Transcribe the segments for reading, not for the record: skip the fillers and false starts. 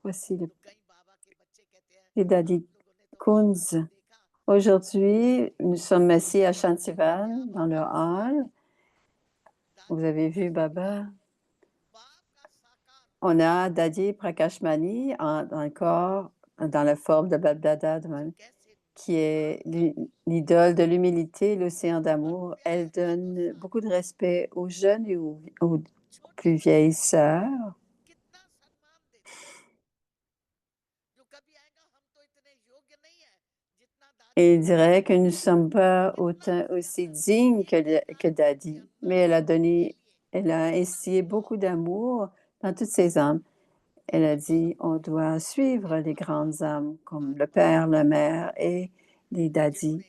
Voici les Daddy Kunz. Aujourd'hui, nous sommes assis à Shantivan, dans le hall. Vous avez vu Baba. On a Daddy Prakashmani dans le corps, dans la forme de Babdada, qui est l'idole de l'humilité, l'océan d'amour. Elle donne beaucoup de respect aux jeunes et aux plus vieilles sœurs. Et il dirait que nous ne sommes pas autant aussi dignes que Daddy, mais elle a instillé beaucoup d'amour dans toutes ses âmes. Elle a dit, on doit suivre les grandes âmes comme le père, la mère et les daddies.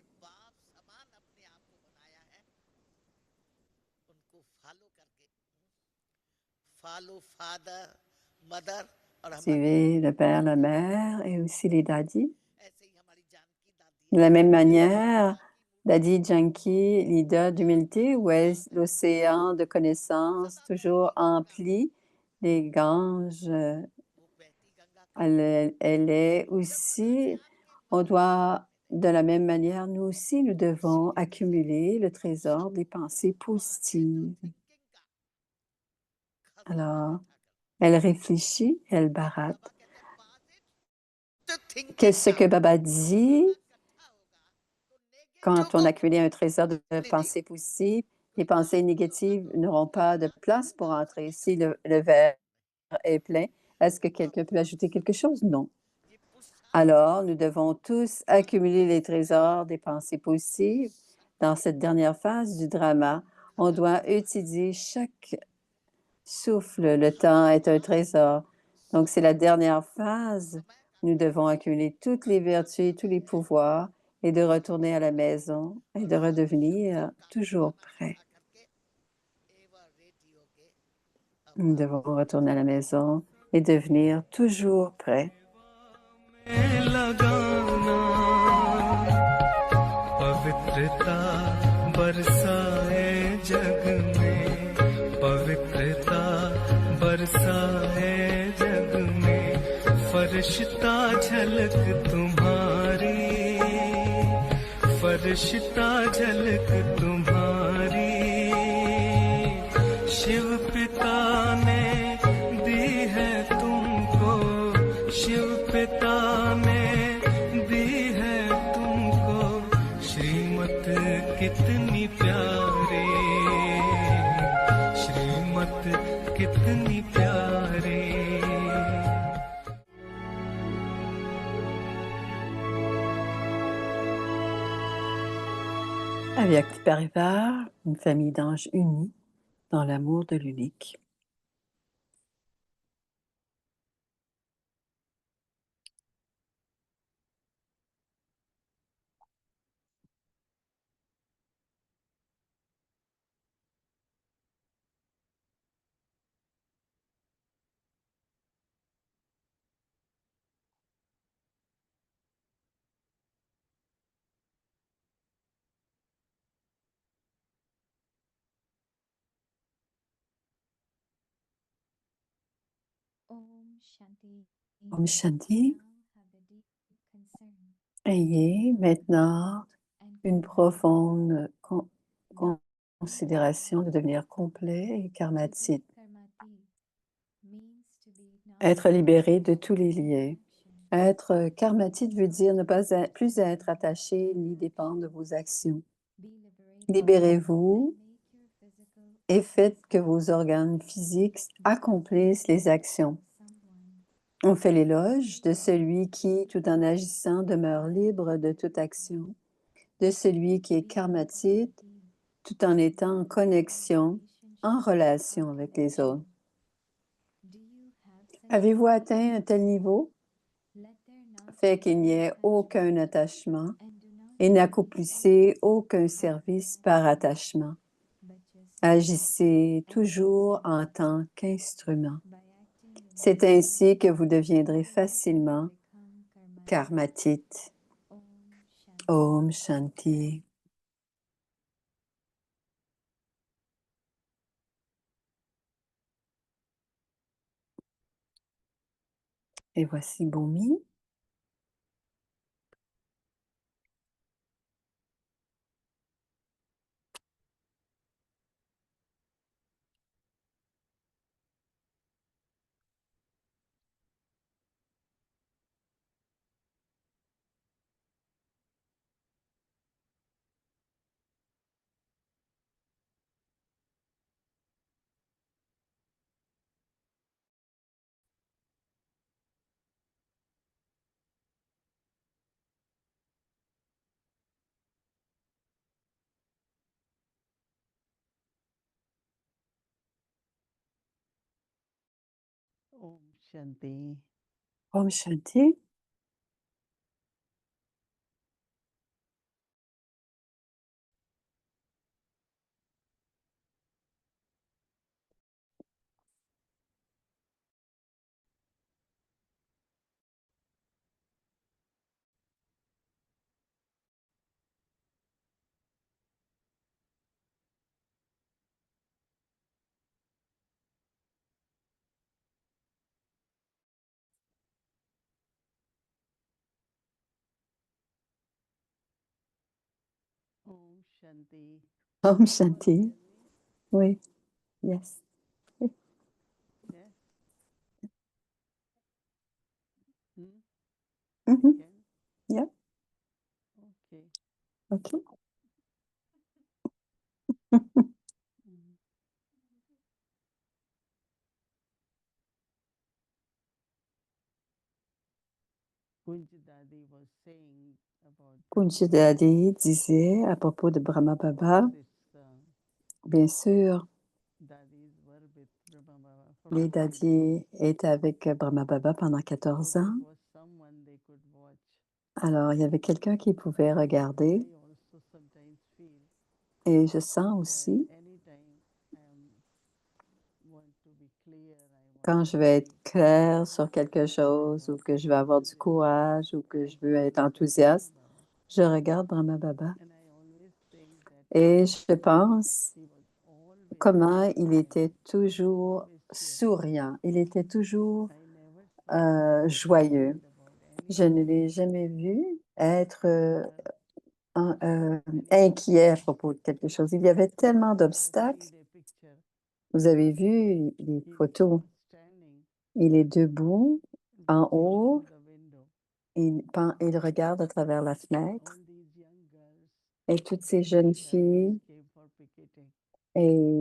Suivez le père, la mère et aussi les daddies. De la même manière, Daddy Janki, leader d'humilité, où est l'océan de connaissances toujours empli les Ganges. Elle est aussi, on doit, de la même manière, nous aussi, nous devons accumuler le trésor des pensées positives. Alors, elle réfléchit, elle baratte. Qu'est-ce que Baba dit? Quand on accumule un trésor de pensées positives, les pensées négatives n'auront pas de place pour entrer. Si le verre est plein, est-ce que quelqu'un peut ajouter quelque chose? Non. Alors, nous devons tous accumuler les trésors des pensées positives. Dans cette dernière phase du drama, on doit utiliser chaque souffle. Le temps est un trésor. Donc, c'est la dernière phase. Nous devons accumuler toutes les vertus, tous les pouvoirs et de retourner à la maison et de redevenir toujours prêts. Nous devons retourner à la maison et devenir toujours prêts. पवित्रता बरसाए जग में पवित्रता बरसाए जग में फरिश्ता झलक तुम्हारी फरिश्ता झलक तुम्हारी शिव पिता ने दी है तुमको शिव पिता ने कितनी प्यारी श्रीमत कितनी प्यारी Avec Parivar, une famille d'anges unis dans l'amour de l'unique. Om Shanti. Ayez maintenant une profonde considération de devenir complet et karmatique. Être libéré de tous les liens. Être karmatique veut dire ne pas plus être attaché ni dépendre de vos actions. Libérez-vous et faites que vos organes physiques accomplissent les actions. On fait l'éloge de celui qui, tout en agissant, demeure libre de toute action, de celui qui est karmatique, tout en étant en connexion, en relation avec les autres. Avez-vous atteint un tel niveau? Fait qu'il n'y ait aucun attachement et n'accomplissez aucun service par attachement. Agissez toujours en tant qu'instrument. C'est ainsi que vous deviendrez facilement karmatique. Om Shanti. Et voici Bhumi. Om Shanti. Om Shanti. Om Shanti. Om Shanti. Oui. Yes. Yes. Hmm? Mhm. Can? Yep. Okay. OK. Mm. Kunj Dadi was saying about Kunji Dadi disait à propos de Brahma Baba, this bien sûr, Dadis were with Brahma Baba for les 14 days. Dadis étaient avec Brahma Baba pendant So 14 there ans. was someone they could watch. Alors, il y avait quelqu'un qui pouvait regarder I also sometimes feel et je sens that aussi, anytime want to be clear, quand want je to vais être be claire sur motivated, quelque chose ou que je vais avoir du courage ou que I je veux go être look at enthousiaste, Brahma Baba. je regarde Brahma Baba And I always think that et je pense he was always comment il smiling, était toujours always cheerful. souriant, il était toujours I never saw him joyeux. complained about Je ne anything. l'ai jamais vu être When he inquiet à propos de quelque chose. Il y avait tellement d'obstacles. see the picture, Vous avez vu les he photos. was standing Il est debout en watching haut, through the window. il regarde à travers la fenêtre All these young girls, et toutes ces jeunes their families filles came for picketing. et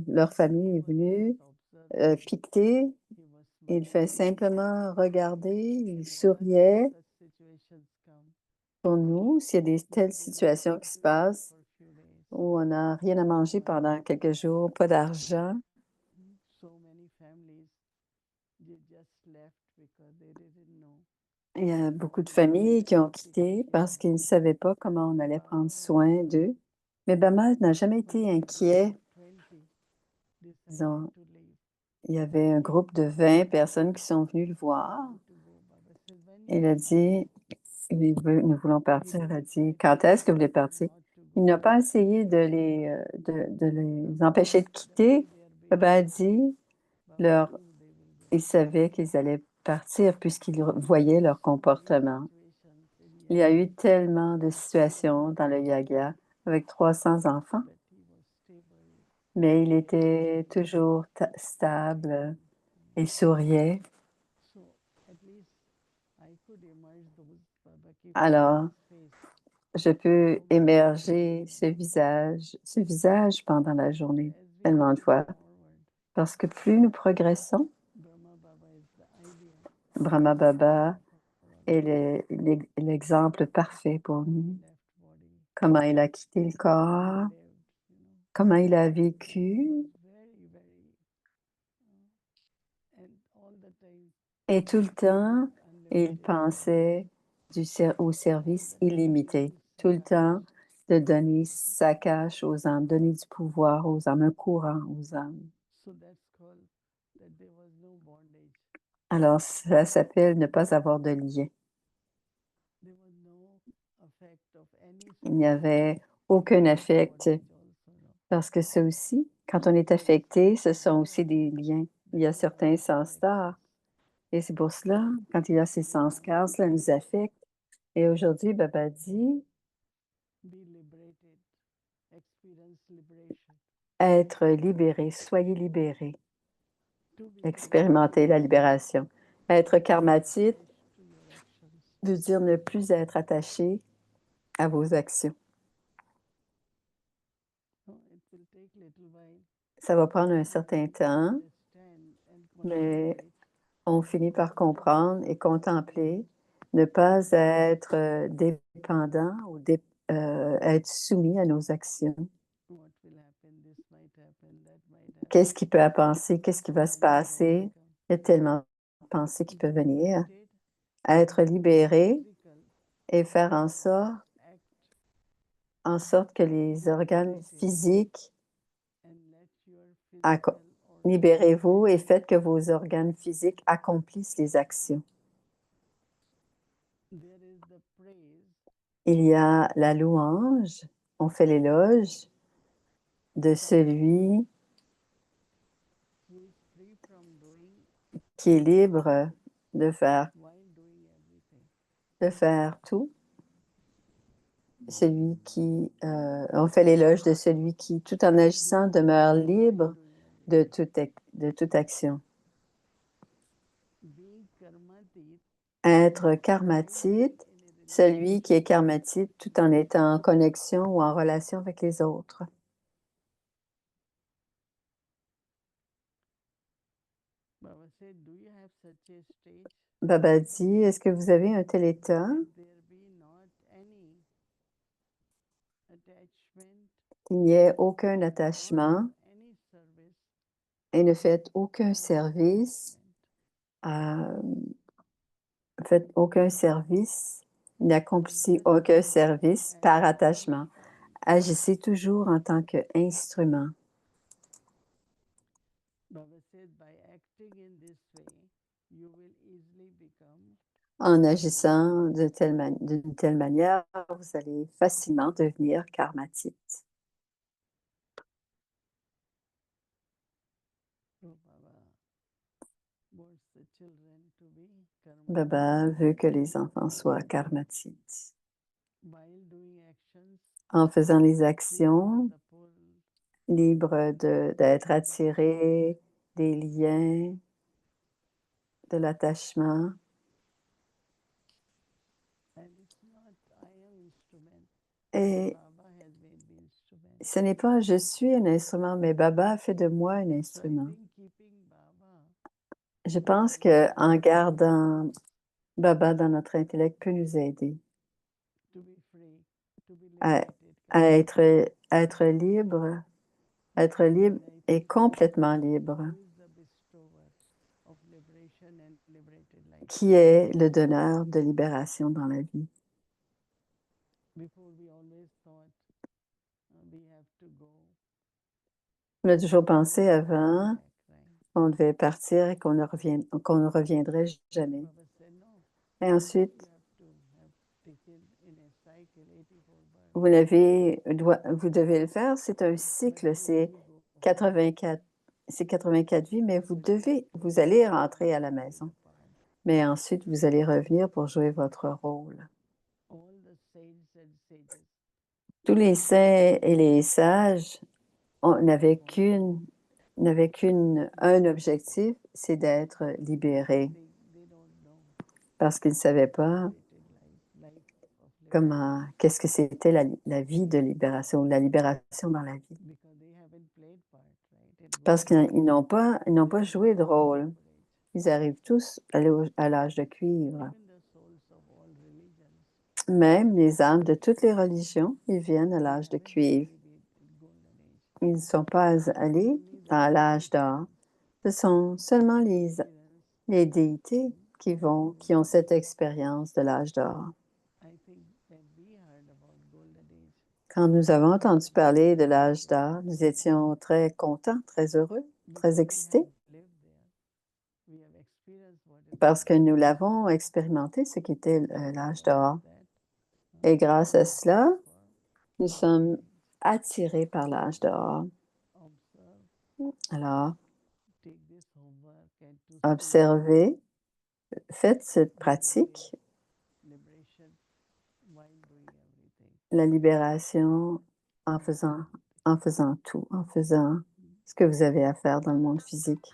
leur famille He est was venue just observing. piqueter. He was Il smiling. fait simplement regarder, il Whenever souriait such situations come, pour nous. S'il y a des telles we do not situations have qui se food passent for few days. où on n'a rien à manger pendant quelques jours, pas d'argent, So many families, they just left because they didn't know. il y a beaucoup de familles qui ont quitté parce qu'ils ne savaient pas comment on allait prendre soin d'eux. Mais Bama n'a jamais été inquiet. 20 Disons, decided to leave. il y avait un groupe de 20 personnes qui sont venues le voir. To go. Baba said, when Il you a leave, dit, nous voulons partir. Il a dit, quand est-ce que vous voulez partir? not to Il go. n'a pas essayé de les empêcher de That quitter. day they are big. Baba a dit, Baba leur, knew they will go. il savait qu'ils allaient partir puisqu'il voyait leur So many comportement. situations in Il y a Yaga, eu tellement de situations dans le Yaga avec 300 enfants, but he was stable. mais il était toujours stable et souriait. So at least I could imagine those Baba keep Alors, his face. je peux émerger ce visage pendant la journée, As we tellement de move fois. forward, Parce que plus nous progressons, Brahma Baba is the idea Brahma Baba for us. est l'exemple parfait pour How he nous. left body, Comment il a quitté le corps, lived, comment il a He vécu, was very, and all the time et tout le temps, il unlimited. pensait au service All the time illimité. giving Tout le Sakash. temps, de donner sa cache aux âmes, donner du pouvoir aux âmes, un courant aux âmes. So that's called that there was no bondage. Alors, ça s'appelle ne pas avoir de lien. There was no effect of any Il n'y sort. avait aucun affect, Bondage also, no. parce que ça aussi, quand on est affecté, ce sont aussi des liens. Il y a certains sans stars. Et c'est pour cela, quand il y a ces sanskars, cela nous affecte. Et aujourd'hui, Baba dit, be liberated, experience liberation, être libéré, soyez libérés, to be expérimenter la libération. Être karmatite attached to your actions. veut dire ne plus être attaché à vos actions. So it will take little while Ça va prendre un certain to temps, understand and mais contemplate on finit par comprendre et contempler, ne pas être dépendant ou être soumis à nos actions. what will happen, this might happen, that might happen. Qu'est-ce qui peut penser? Qu'est-ce qui va se passer? Il y a tellement de pensées qui peuvent venir. Liberated, Être libéré physical et faire act en sorte que les organes physiques, and let your acco- physical organ libérez-vous et faites que vos organes physiques accomplissent les actions. there is the praise Il y a la louange, on fait l'éloge de celui who is free from doing qui est libre de faire while doing everything. tout, celui qui, on fait l'éloge de celui qui, tout en agissant, demeure libre Doing everything. de toute action. Being karmatit, Être karmatite, celui qui est karmatite tout en étant en connexion ou en relation avec les autres. Baba said, do you have such a stage Baba dit, est-ce que vous avez un tel état? that there be not any attachment, Il n'y ait aucun attachement not any service, et ne faites aucun or service, attachment. faites aucun service, n'accomplissez Just aucun as service an par attachement. instrument, Agissez toujours en tant qu'instrument. Baba said, by acting in this way, you will easily become En agissant d'une telle manière, vous allez facilement devenir karmatite. So Baba wants the children to be karma. Baba veut que les enfants soient karmatites. While doing actions, En faisant les free actions, from the pull, libres d'être attirés des liens, de l'attachement. and it's not I am instrument. Et Baba has made the instrument. ce n'est pas je suis un instrument, mais Baba a fait de moi un So I instrument. think keeping Baba Je pense qu'en gardant Baba dans notre intellect peut nous aider to be free, to be à, liberated, à completely. être libre, être libre And I et think complètement libre, who is the bestower of liberation and liberated life? qui est le donneur de libération dans la vie. Before we always thought we have to go On a toujours pensé avant back, right? qu'on devait partir et qu'on ne reviendrait jamais. Baba said, no, Et ensuite, you have to have taken in a cycle 84 births. vous devez le faire, c'est un But cycle, you c'est will go home. 84, c'est 84 vies, mais vous allez rentrer à la maison. Part. Mais ensuite, vous allez revenir pour jouer votre rôle. All the saints and sages Tous les saints et les sages n'avaient un objectif, c'est d'être libérés, they don't know parce qu'ils ne savaient pas liberated life of qu'est-ce que c'était la vie de libération, la libération dans la vie. because they haven't played part, right? In Parce Buddhism, qu'ils n'ont pas joué de rôle. age. Ils arrivent tous à l'âge de cuivre. Even the souls of all religions, Même les âmes de toutes les religions, ils viennent à l'âge de haven't cuivre. really the golden age. Ils ne sont pas allés dans l'âge d'or. Ce sont seulement Experience, les déités qui ont cette expérience de l'âge d'or. I think when we heard about golden age, Quand nous avons entendu parler de l'âge d'or, nous étions très contents, très heureux, très because we excités, have lived there, we have experienced what is parce que golden nous age. l'avons expérimenté, ce qu'était l'âge d'or. That, Et grâce à cela, for nous sommes attirés par l'âge d'or. observe, Alors, take this homework and to see observez Faites cette pratique, liberation while doing everything. la libération en faisant tout, en faisant ce que vous avez à faire dans le monde physique.